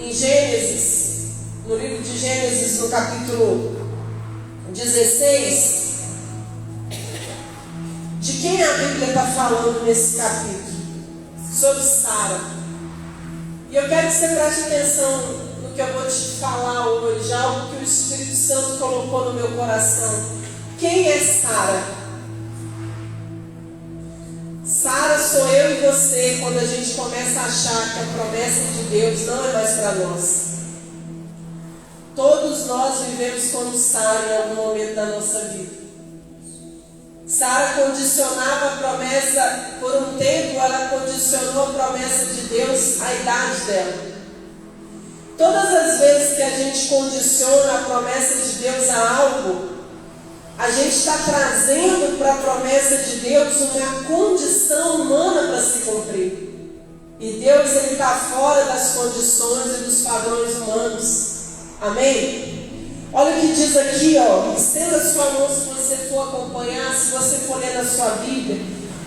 em Gênesis, no livro de Gênesis, no capítulo 16, de quem a Bíblia está falando nesse capítulo? Sobre Sara. E eu quero que você preste atenção no que eu vou te falar hoje, algo que o Espírito Santo colocou no meu coração. Quem é Sara? Sara sou eu e você, quando a gente começa a achar que a promessa de Deus não é mais para nós. Todos nós vivemos como Sara em algum momento da nossa vida. Sara condicionava a promessa, por um tempo ela condicionou a promessa de Deus à idade dela. Todas as vezes que a gente condiciona a promessa de Deus a algo, a gente está trazendo para a promessa de Deus uma condição humana para se cumprir. E Deus está fora das condições e dos padrões humanos. Amém? Olha o que diz aqui, ó. Estenda a sua mão se você for acompanhar, se você for ler na sua Bíblia.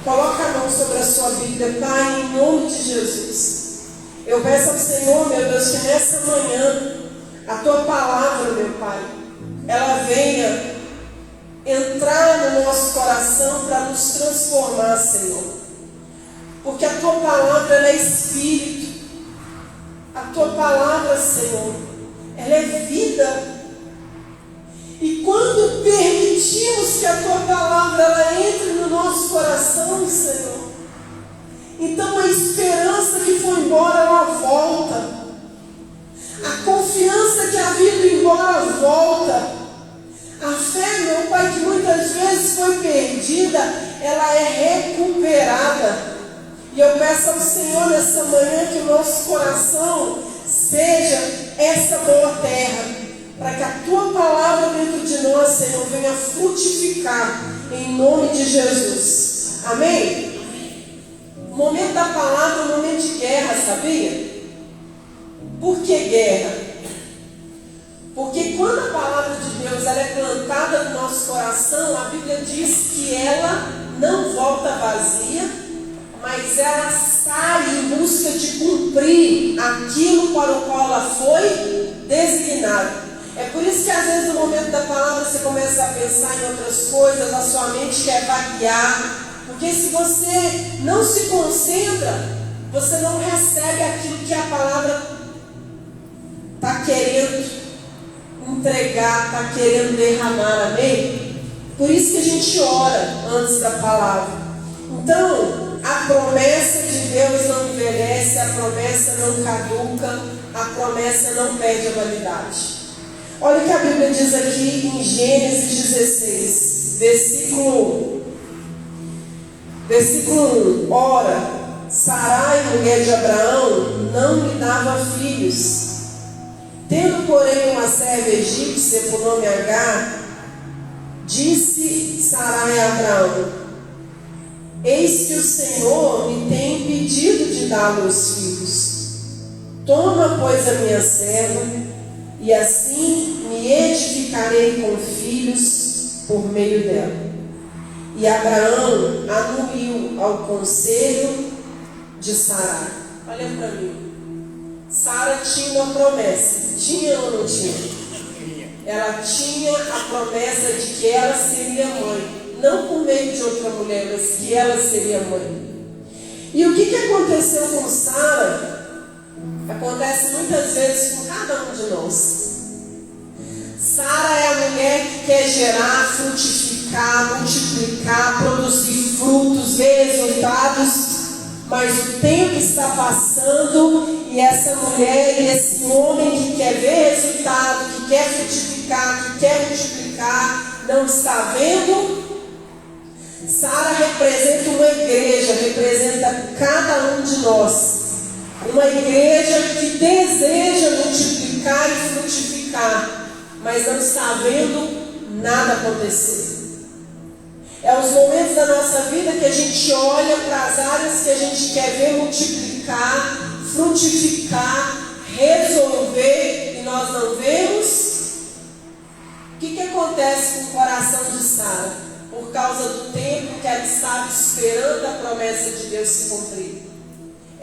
Coloca a mão sobre a sua Bíblia, Pai, em nome de Jesus. Eu peço ao Senhor, meu Deus, que nessa manhã a tua palavra, meu Pai, ela venha entrar no nosso coração para nos transformar, Senhor. Porque a tua palavra, ela é Espírito. A tua palavra, Senhor, ela é vida. E quando permitimos que a tua palavra ela entre no nosso coração, Senhor, então a esperança que foi embora, ela volta. A confiança que havia ido embora, volta. A fé, meu Pai, que muitas vezes foi perdida, ela é recuperada. E eu peço ao Senhor nessa manhã que o nosso coração seja essa boa terra, para que a tua palavra dentro de nós, Senhor, venha frutificar em nome de Jesus. Amém? O momento da palavra é um momento de guerra, sabia? Por que guerra? Porque quando a palavra de Deus ela é plantada no nosso coração, a Bíblia diz que ela não volta vazia, mas ela sai em busca de cumprir aquilo para o qual ela foi designada. É por isso que às vezes no momento da palavra você começa a pensar em outras coisas, a sua mente quer vaguear. Porque se você não se concentra, você não recebe aquilo que a palavra está querendo entregar, está querendo derramar, amém? Por isso que a gente ora antes da palavra. Então, a promessa de Deus não envelhece, a promessa não caduca, a promessa não perde a validade. Olha o que a Bíblia diz aqui em Gênesis 16, versículo 1. Ora, Sarai, mulher de Abraão, não lhe dava filhos. Tendo, porém, uma serva egípcia por nome Agar, disse Sarai a Abraão: eis que o Senhor me tem impedido de dar meus filhos. Toma, pois, a minha serva, e assim me edificarei com filhos por meio dela. E Abraão anuiu ao conselho de Sarai. Olha para mim. Sara tinha uma promessa. Tinha ou não tinha? Ela tinha a promessa de que ela seria mãe. Não por meio de outra mulher, mas que ela seria mãe. E o que aconteceu com Sara? Acontece muitas vezes com cada um de nós. Sara é a mulher que quer gerar, frutificar, multiplicar, produzir frutos, ver resultados. Mas o tempo está passando e essa mulher e esse homem que quer ver resultado, que quer frutificar, que quer multiplicar, não está vendo. Sara representa uma igreja, representa cada um de nós. Uma igreja que deseja multiplicar e frutificar, mas não está vendo nada acontecer. É os momentos da nossa vida que a gente olha para as áreas que a gente quer ver multiplicar, frutificar, resolver, e nós não vemos. O que acontece com o coração de Sara? Por causa do tempo que ela estava esperando a promessa de Deus se cumprir.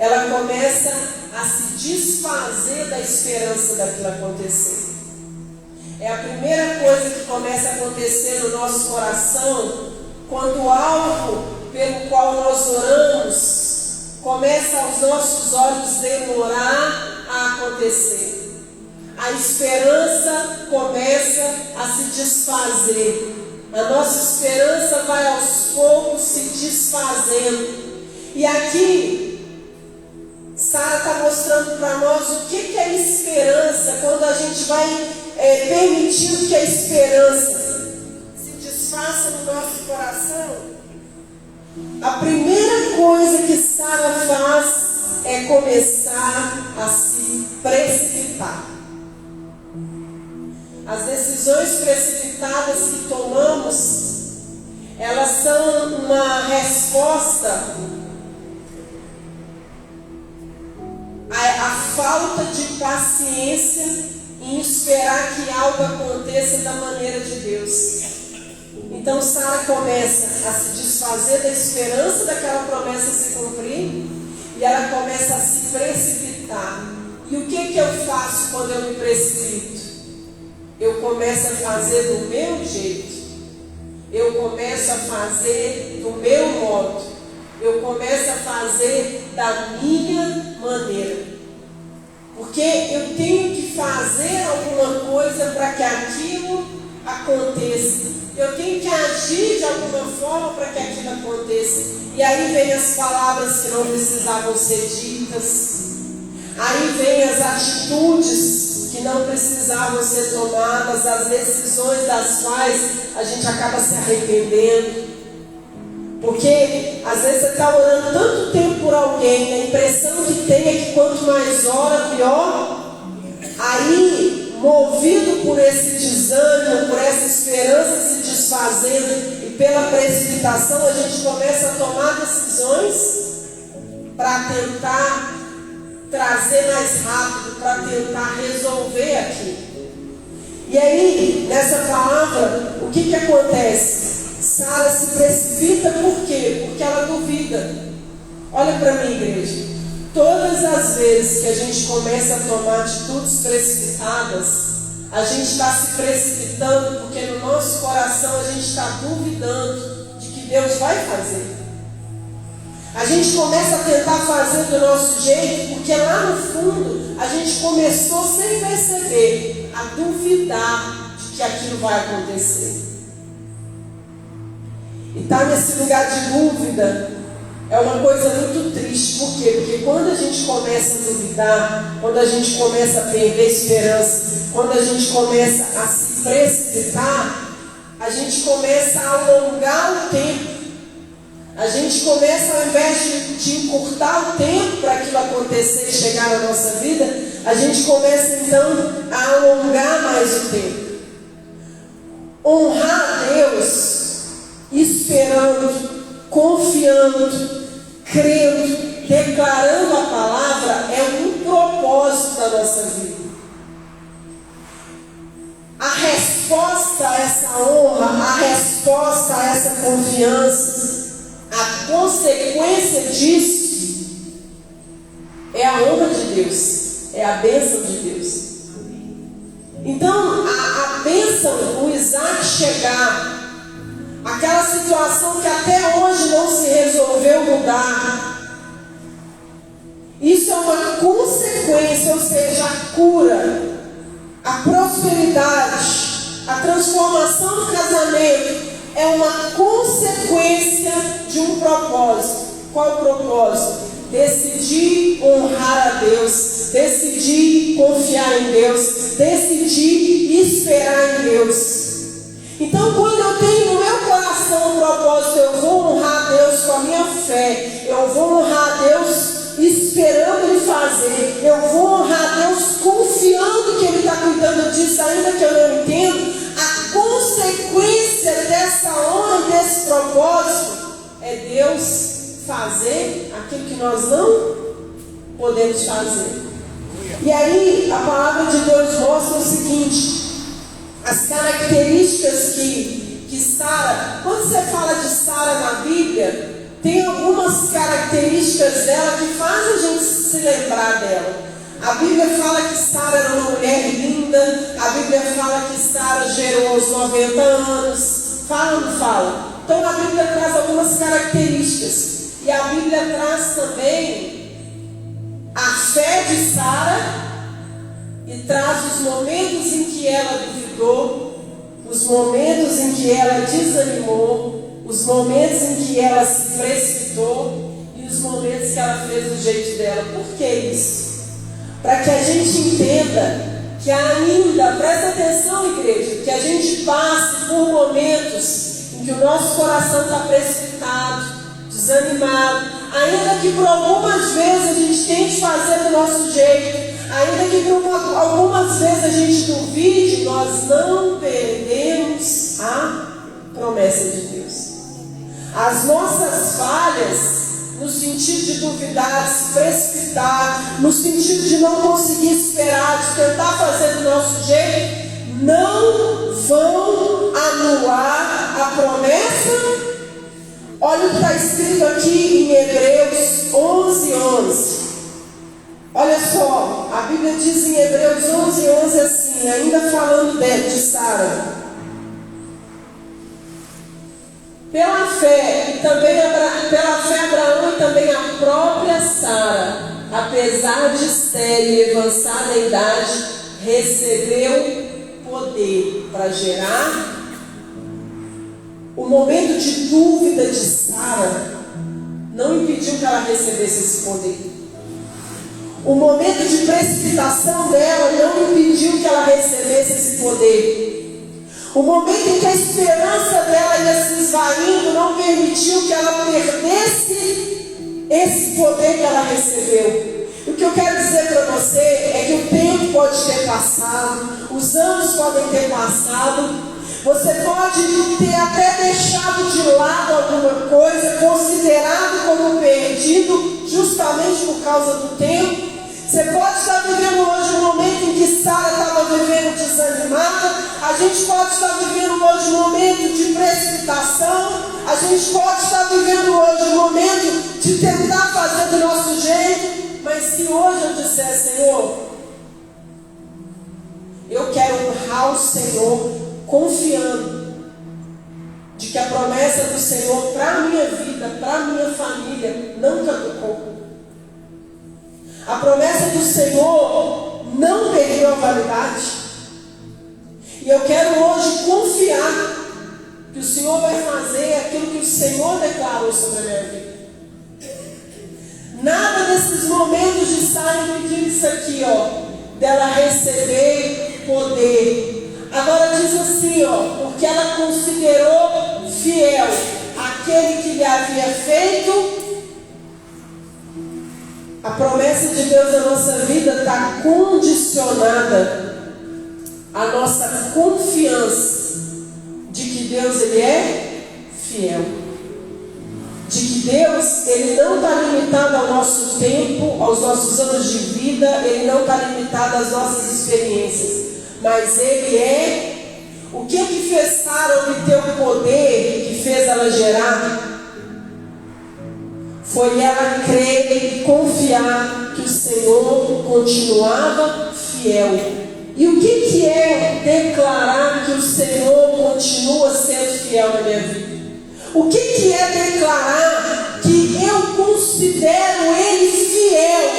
ela começa a se desfazer da esperança daquilo acontecer. É a primeira coisa que começa a acontecer no nosso coração quando algo pelo qual nós oramos começa aos nossos olhos demorar a acontecer. A esperança começa a se desfazer. A nossa esperança vai aos poucos se desfazendo. E aqui, Sara está mostrando para nós o que é esperança, quando a gente vai permitindo que a esperança se desfaça no nosso coração. A primeira coisa que Sara faz é começar a se precipitar. As decisões precipitadas que tomamos, elas são uma resposta à falta de paciência em esperar que algo aconteça da maneira de Deus. Então Sara começa a se desfazer da esperança daquela promessa se cumprir, e ela começa a se precipitar. E o que eu faço quando eu me precipito? Eu começo a fazer do meu jeito. Eu começo a fazer do meu modo. Eu começo a fazer da minha maneira. Porque eu tenho que fazer alguma coisa para que aquilo aconteça. Eu tenho que agir de alguma forma para que aquilo aconteça. E aí vem as palavras que não precisavam ser ditas. Aí vem as atitudes que não precisavam ser tomadas, as decisões das quais a gente acaba se arrependendo. Porque às vezes você está orando tanto tempo por alguém, a impressão que tem é que quanto mais ora, pior. Aí, movido por esse desânimo, por essa esperança se desfazendo e pela precipitação, a gente começa a tomar decisões para tentar trazer mais rápido, para tentar resolver aquilo. E aí, nessa palavra, o que acontece? Sara se precipita por quê? Porque ela duvida. Olha para mim, igreja. Todas as vezes que a gente começa a tomar atitudes precipitadas, a gente está se precipitando porque no nosso coração a gente está duvidando de que Deus vai fazer. A gente começa a tentar fazer do nosso jeito porque lá no fundo a gente começou sem perceber a duvidar de que aquilo vai acontecer. E estar nesse lugar de dúvida é uma coisa muito triste. Por quê? Porque quando a gente começa a duvidar, quando a gente começa a perder esperança, quando a gente começa a se precipitar, a gente começa a alongar o tempo. A gente começa, ao invés de encurtar o tempo para aquilo acontecer e chegar na nossa vida, a gente começa então a alongar mais o tempo. Honrar a Deus, esperando, confiando, crendo, declarando a palavra, é um propósito da nossa vida. A resposta a essa honra, a resposta a essa confiança, a consequência disso é a honra de Deus, é a bênção de Deus. Então, a bênção, o Isaac chegar, aquela situação que até hoje não se resolveu mudar, isso é uma consequência, ou seja, a cura, a prosperidade, a transformação do casamento é uma consequência de um propósito. Qual o propósito? Decidir honrar a Deus, decidir confiar em Deus, decidir esperar em Deus. Então, quando eu tenho no meu coração um propósito, eu vou honrar a Deus com a minha fé, eu vou honrar a Deus esperando Ele fazer, eu vou honrar a Deus confiando que Ele está cuidando disso, ainda que eu não entendo. A consequência dessa honra, desse propósito, é Deus fazer aquilo que nós não podemos fazer. E aí, a palavra de Deus mostra o seguinte: as características que Sara, quando você fala de Sara na Bíblia, tem algumas características dela que fazem a gente se lembrar dela. A Bíblia fala que Sara era uma mulher linda, a Bíblia fala que Sara gerou aos 90 anos. Fala ou não fala? Então a Bíblia traz algumas características. E a Bíblia traz também a fé de Sara e traz os momentos em que ela duvidou, os momentos em que ela desanimou, os momentos em que ela se precipitou e os momentos que ela fez do jeito dela. Por que isso? Para que a gente entenda que ainda, presta atenção, igreja, que a gente passe por momentos em que o nosso coração está precipitado, desanimado, ainda que por algumas vezes a gente tente fazer do nosso jeito, ainda que por algumas vezes a gente duvide, nós não perdemos a promessa de Deus. As nossas falhas, no sentido de duvidar, de se precipitar, no sentido de não conseguir esperar, de tentar fazer do nosso jeito, não vão anular a promessa. Olha o que está escrito aqui em Hebreus 11:11. Olha só, a Bíblia diz em Hebreus 11:11 assim, ainda falando de Sara. Pela fé, e também pela fé Abraão e também a própria Sara, apesar de estéril e avançada em idade, recebeu poder para gerar. O momento de dúvida de Sara não impediu que ela recebesse esse poder. O momento de precipitação dela não impediu que ela recebesse esse poder. O momento em que a esperança dela ia se esvaindo não permitiu que ela perdesse esse poder que ela recebeu. O que eu quero dizer para você é que o tempo pode ter passado, os anos podem ter passado, você pode ter até deixado de lado alguma coisa, considerado como perdido, justamente por causa do tempo. Você pode estar vivendo hoje um momento em que Sara estava vivendo desanimada, a gente pode estar vivendo hoje um momento de precipitação, a gente pode estar vivendo hoje um momento de tentar fazer do nosso jeito, mas se hoje eu disser, Senhor, eu quero honrar o Senhor, confiando de que a promessa do Senhor para a minha vida, para a minha família, não caducou. A promessa do Senhor não perdeu a validade. E eu quero hoje confiar que o Senhor vai fazer aquilo que o Senhor declarou sobre a minha vida. Nada desses momentos de Sara me diz isso aqui, dela receber poder. Agora diz assim, porque ela considerou fiel aquele que lhe havia feito. A promessa de Deus na nossa vida está condicionada à nossa confiança de que Deus ele é fiel. De que Deus ele não está limitado ao nosso tempo, aos nossos anos de vida, ele não está limitado às nossas experiências, mas ele é. O que fez Sara obter o poder que fez ela gerar? Foi ela crer e confiar que o Senhor continuava fiel. E o que é declarar que o Senhor continua sendo fiel na minha vida? O que é declarar que eu considero Ele fiel?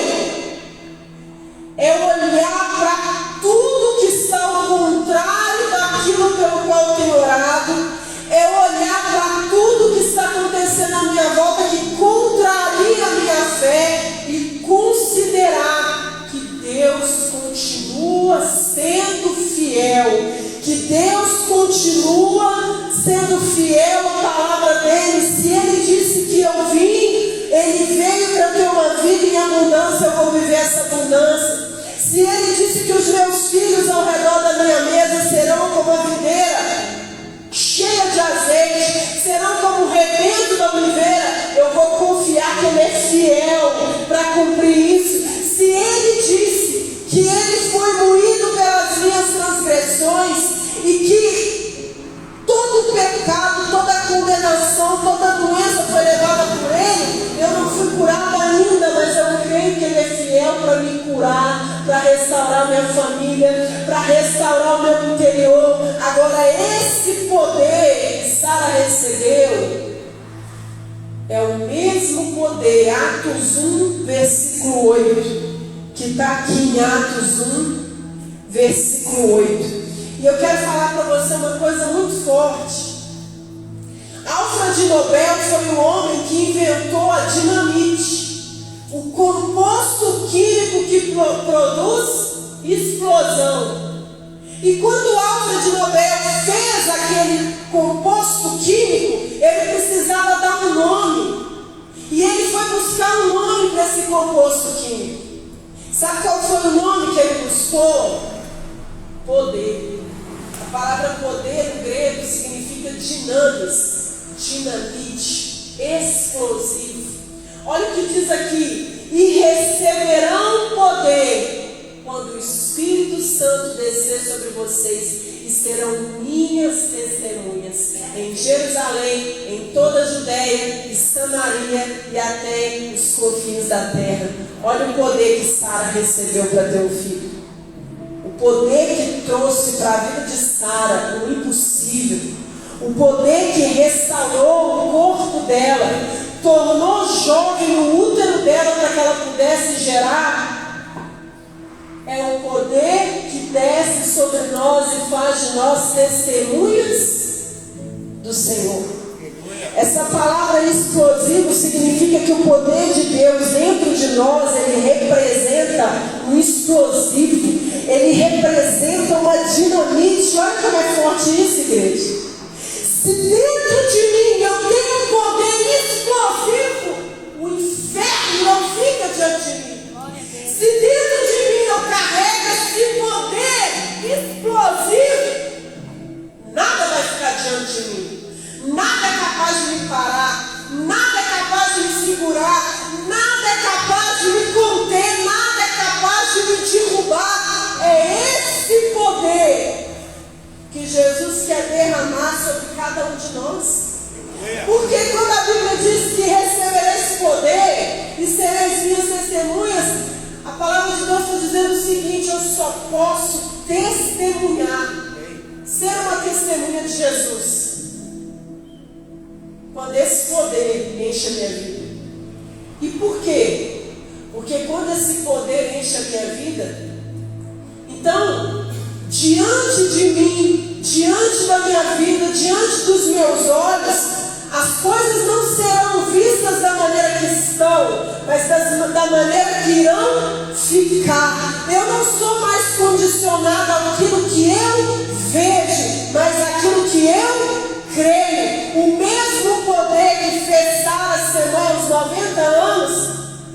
É olhar para tudo que está ao contrário daquilo pelo qual eu tenho orado. É olhar para tudo que está acontecendo à minha volta que contraria a minha fé e considerar que Deus continua sendo fiel, que Deus continua sendo fiel à palavra dele. Se ele disse que eu vim, ele veio para ter uma vida em abundância, eu vou viver essa abundância. Se ele disse que os meus filhos ao redor da minha mesa serão como a videira cheia de azeite, serão como o rebento da oliveira, eu vou confiar que ele é fiel para cumprir isso. Se ele disse que ele foi moído pelas minhas transgressões e que todo o pecado, toda a condenação, toda a doença foi levada por minha família, para restaurar o meu interior. Agora, esse poder que Sara recebeu é o mesmo poder, Atos 1, versículo 8, que está aqui em Atos 1, versículo 8. E eu quero falar para você uma coisa muito forte. Alfred Nobel foi o homem que inventou a dinamite, o composto químico que produz explosão. E quando Alfred Nobel fez aquele composto químico, ele precisava dar um nome. E ele foi buscar um nome para esse composto químico. Sabe qual foi o nome que ele buscou? Poder. A palavra poder no grego significa dinamis, dinamite, explosivo. Olha o que diz aqui: e receberão poder quando o Espírito Santo descer sobre vocês, e serão minhas testemunhas em Jerusalém, em toda a Judéia e Samaria e até os confins da terra. Olha o poder que Sara recebeu para ter um filho. O poder que trouxe para a vida de Sara o impossível. O poder que restaurou o corpo dela, tornou jovem o útero dela para que ela pudesse gerar. É o poder que desce sobre nós e faz de nós testemunhas do Senhor. Essa palavra explosivo significa que o poder de Deus dentro de nós, ele representa um explosivo, ele representa uma dinamite. Olha como é forte isso, igreja. Se dentro de mim eu tenho um poder explosivo, o inferno não fica diante de mim. Se dentro de mim eu carrego esse poder explosivo, nada vai ficar diante de mim. Nada é capaz de me parar, nada é capaz de me segurar, nada é capaz de me conter, nada é capaz de me derrubar. É esse poder que Jesus quer derramar sobre cada um de nós. Porque quando a Bíblia diz que recebereis poder e sereis minhas testemunhas, a palavra de Deus está dizendo o seguinte: eu só posso testemunhar, ser uma testemunha de Jesus, quando esse poder enche a minha vida. E por quê? Porque quando esse poder enche a minha vida, então, diante de mim, diante da minha vida, diante dos meus olhos, as coisas não serão vistas da maneira que estão, mas da maneira que irão ficar. Eu não sou mais condicionada àquilo que eu vejo, mas àquilo que eu creio. O mesmo poder que fez Sara ser mãe aos 90 anos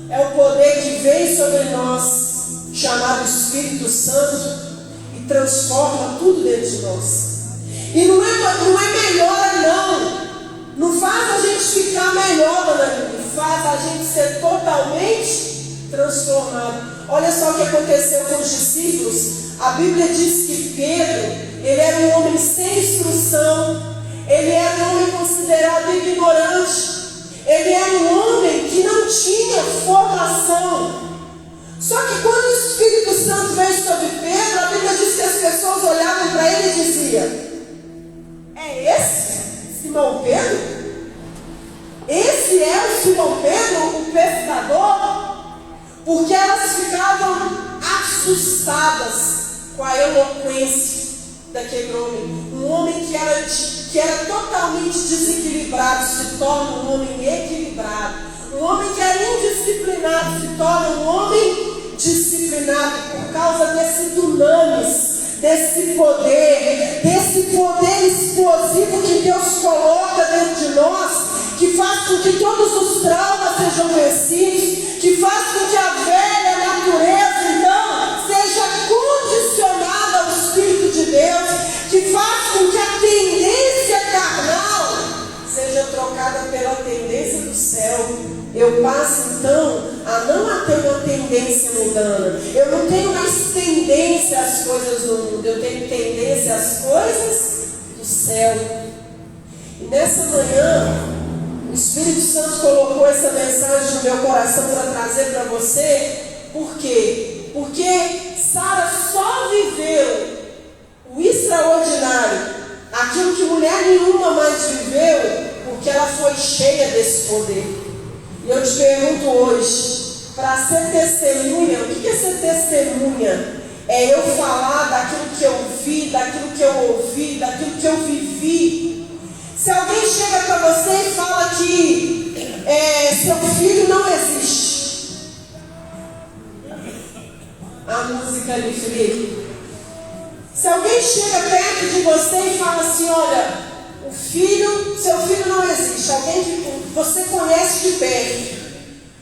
é o poder que vem sobre nós, chamado Espírito Santo, e transforma tudo dentro de nós. E não é melhor, não. Não faz a gente ficar melhor, dona Bíblia, faz a gente ser totalmente transformado. Olha só o que aconteceu com os discípulos. A Bíblia diz que Pedro, ele era um homem sem instrução, ele era um homem considerado ignorante, ele era um homem que não tinha formação. Só que quando o Espírito Santo veio sobre Pedro, a Bíblia diz que as pessoas olhavam para ele e diziam: é esse Simão Pedro? Esse é o Simão Pedro, o pescador? Porque elas ficavam assustadas com a eloquência daquele homem. Um homem que era totalmente desequilibrado se torna um homem equilibrado. Um homem que era indisciplinado se torna um homem disciplinado por causa desse dunamis, desse poder explosivo que Deus coloca dentro de nós, que faz com que todos os traumas sejam vencidos, que faz com que a velha natureza, então, seja condicionada ao Espírito de Deus, que faz com que a tendência carnal seja trocada pela tendência do céu. Eu passo então a não ter uma tendência mundana. Eu não tenho mais tendência às coisas do mundo, eu tenho tendência às coisas do céu. E nessa manhã, o Espírito Santo colocou essa mensagem no meu coração para trazer para você. Por quê? Porque Sara só viveu o extraordinário, aquilo que mulher nenhuma mais viveu, porque ela foi cheia desse poder. E eu te pergunto hoje, para ser testemunha, o que é ser testemunha? É eu falar daquilo que eu vi, daquilo que eu ouvi, daquilo que eu vivi. Se alguém chega para você e fala que seu filho não existe, a música ali, Felipe. Se alguém chega perto de você e fala assim, olha, seu filho não existe, alguém que você conhece de perto,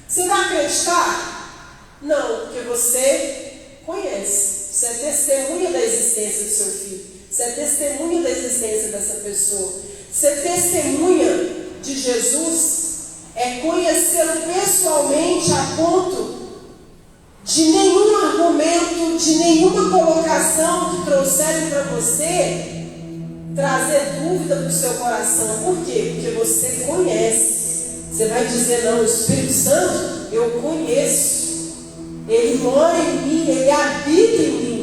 você vai acreditar? Não, porque você conhece. Você é testemunha da existência do seu filho. Você é testemunha da existência dessa pessoa. Ser testemunha de Jesus é conhecê-lo pessoalmente a ponto de nenhum argumento, de nenhuma colocação que trouxerem para você trazer dúvida para o seu coração. Por quê? Porque você conhece. Você vai dizer, não, o Espírito Santo, eu conheço. Ele mora em mim, ele habita em mim.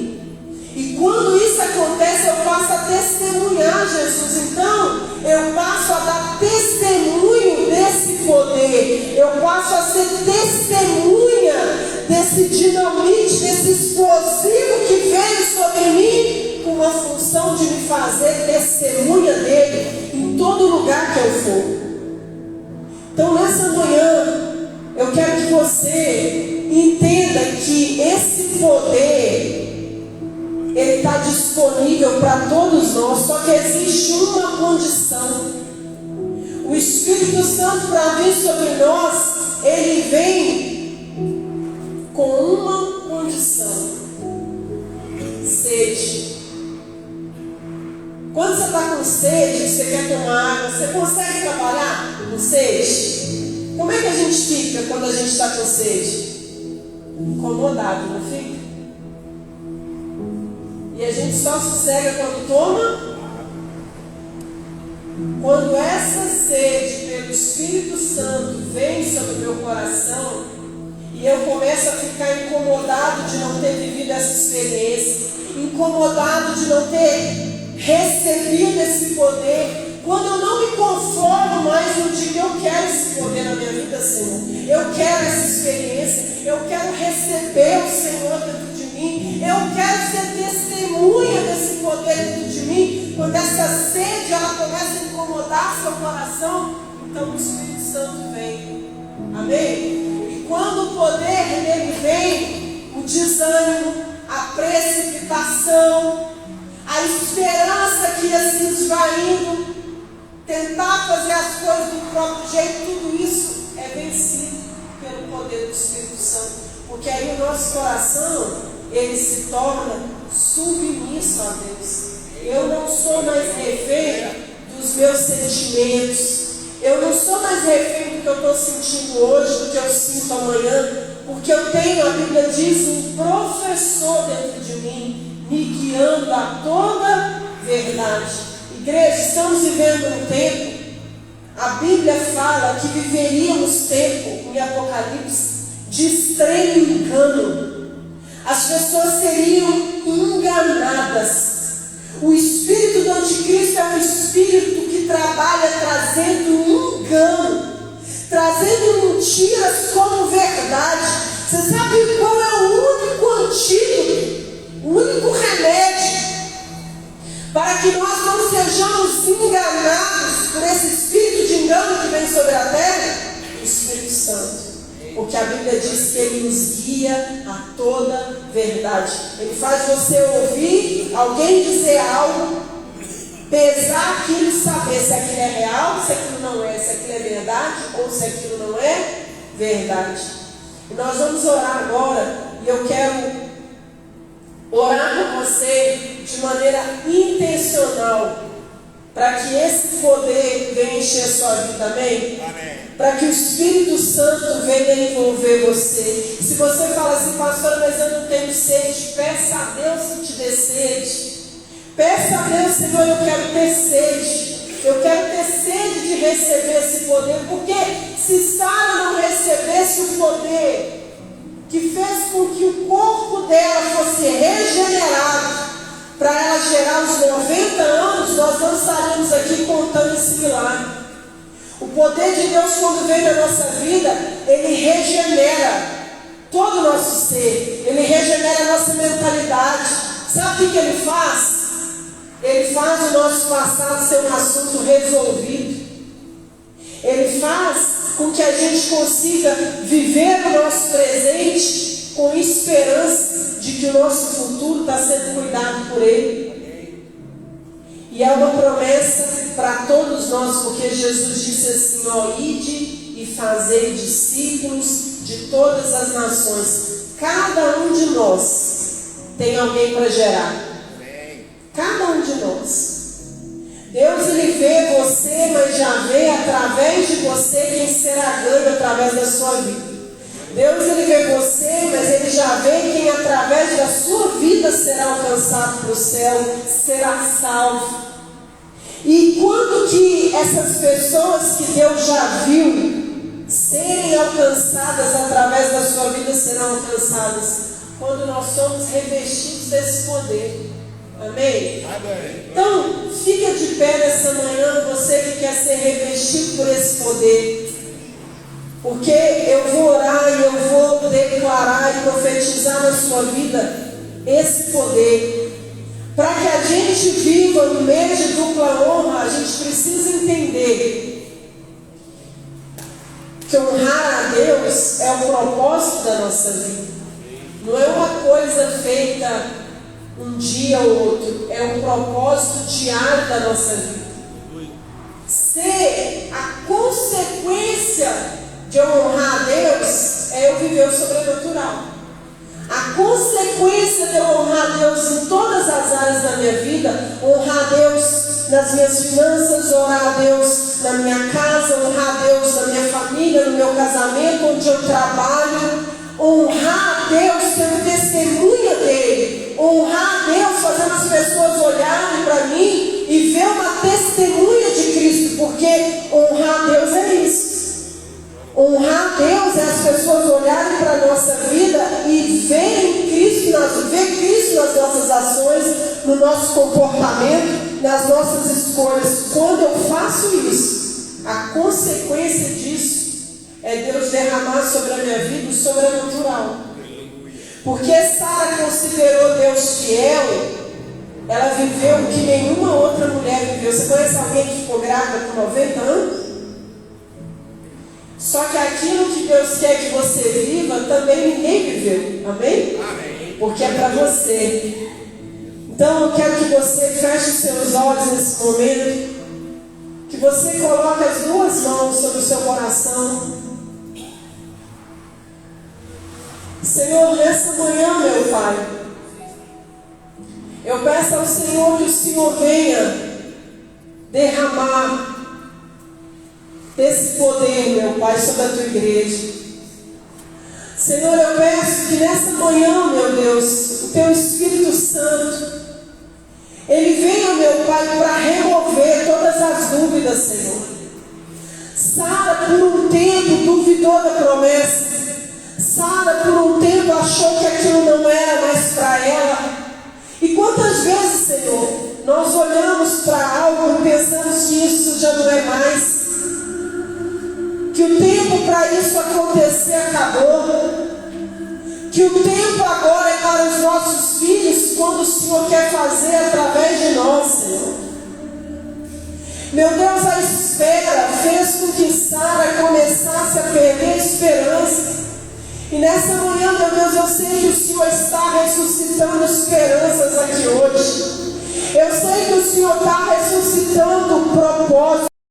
E quando isso acontece, eu passo a testemunhar Jesus. Então, eu passo a dar testemunho desse poder. Eu passo a ser testemunha desse dinamite, desse explosivo que veio sobre mim, com uma função de me fazer testemunha dele em todo lugar que eu for. Então, nessa manhã, eu quero que você entenda que esse poder, ele está disponível para todos nós, só que existe uma condição. O Espírito Santo, para vir sobre nós, ele vem com uma condição: sede. Quando você está com sede, você quer tomar água, você consegue trabalhar com sede? Como é que a gente fica quando a gente está com sede? Incomodado, não fica? E a gente só sossega quando toma? Quando essa sede pelo Espírito Santo vem sobre o meu coração e eu começo a ficar incomodado de não ter vivido essa experiência, incomodado de não ter recebido esse poder, quando eu não me conformo mais no dia que eu quero esse poder na minha vida, Senhor, eu quero essa experiência, eu quero receber o Senhor dentro de mim, eu quero ser testemunha desse poder dentro de mim. Quando essa sede ela começa a incomodar seu coração, então o Espírito Santo vem. Amém? E quando o poder dele vem, o desânimo, a precipitação, a esperança que ia se esvaindo, tentar fazer as coisas do próprio jeito, tudo isso é vencido pelo poder do Espírito Santo. Porque aí o nosso coração, ele se torna submisso a Deus. Eu não sou mais refém dos meus sentimentos. Eu não sou mais refém do que eu estou sentindo hoje, do que eu sinto amanhã. Porque eu tenho, a Bíblia diz, um professor dentro de mim, me guiando a toda verdade. Igreja, estamos vivendo um tempo, a Bíblia fala que viveríamos tempo, em Apocalipse, de extremo engano. As pessoas seriam enganadas. O espírito do anticristo é um espírito que trabalha trazendo engano, trazendo mentiras como verdade. Você sabe qual é o único antídoto, o único remédio para que nós não sejamos enganados por esse espírito de engano que vem sobre a terra? O Espírito Santo. Porque a Bíblia diz que ele nos guia a toda verdade. Ele faz você ouvir alguém dizer algo, pesar aquilo e saber se aquilo é real, se aquilo não é, se aquilo é verdade ou se aquilo não é verdade. E nós vamos orar agora, e eu quero orar com você de maneira intencional, para que esse poder venha encher sua vida, amém? Para que o Espírito Santo venha envolver você. Se você fala assim, pastor, mas eu não tenho sede, peça a Deus que te dê sede. Peça a Deus, Senhor, eu quero ter sede. Eu quero ter sede de receber esse poder. Porque se Sara não recebesse o poder que fez com que o corpo dela fosse regenerado para ela gerar os 90 anos, nós não estaríamos aqui contando esse milagre. O poder de Deus, quando vem na nossa vida, Ele regenera todo o nosso ser, Ele regenera a nossa mentalidade. Sabe o que Ele faz? Ele faz o nosso passado ser um assunto resolvido. Ele faz com que a gente consiga viver o nosso presente com esperança de que o nosso futuro está sendo cuidado por Ele. E é uma promessa para todos nós, porque Jesus disse assim, ó, ide e fazei discípulos de todas as nações. Cada um de nós tem alguém para gerar. Cada um de nós. Deus, Ele vê você, mas já vê através de você quem será ganho através da sua vida. Deus, Ele vê você, mas Ele já vê quem através da sua vida será alcançado para o céu, será salvo. E quando que essas pessoas que Deus já viu serem alcançadas através da sua vida serão alcançadas? Quando nós somos revestidos desse poder. Amém? Amém? Então, fica de pé nessa manhã, você que quer ser revestido por esse poder. Porque eu vou orar e eu vou declarar e profetizar na sua vida esse poder. Para que a gente viva no meio de dupla honra, a gente precisa entender que honrar a Deus é o propósito da nossa vida. Não é uma coisa feita um dia ou outro, é um propósito diário da nossa vida. Ser a consequência de eu honrar a Deus é eu viver o sobrenatural. A consequência de eu honrar a Deus em todas as áreas da minha vida, honrar a Deus nas minhas finanças, honrar a Deus na minha casa, honrar a Deus na minha família, no meu casamento, onde eu trabalho, honrar a Deus sendo testemunha dele, honrar a Deus fazendo as pessoas olharem para mim e ver uma testemunha de Cristo, porque honrar a Deus é isso. Honrar a Deus é as pessoas olharem para a nossa vida e verem Cristo, ver Cristo nas nossas ações, no nosso comportamento, nas nossas escolhas. Quando eu faço isso, a consequência disso é Deus derramar sobre a minha vida o sobrenatural. Porque Sara considerou Deus fiel, ela viveu o que nenhuma outra mulher viveu. Você conhece alguém que ficou grávida com 90 anos? Só que aquilo que Deus quer que você viva, também ninguém viveu. Amém? Amém. Porque é para você. Então eu quero que você feche os seus olhos nesse momento. Que você coloque as duas mãos sobre o seu coração. Senhor, nessa manhã, meu Pai, eu peço ao Senhor que o Senhor venha derramar desse poder, meu Pai, sobre a tua igreja. Senhor, eu peço que nessa manhã, meu Deus, o teu Espírito Santo, ele venha, meu Pai, para remover todas as dúvidas, Senhor. Sara, por um tempo, duvidou da promessa. Sara, por um tempo, achou que aquilo não era mais para ela. E quantas vezes, Senhor, nós olhamos para algo e pensamos que isso já não é mais, que o tempo para isso acontecer acabou, que o tempo agora é para os nossos filhos, quando o Senhor quer fazer através de nós, Senhor. Meu Deus, a espera fez com que Sara começasse a perder a esperança. E nessa manhã, meu Deus, eu sei que o Senhor está ressuscitando esperanças aqui hoje. Eu sei que o Senhor está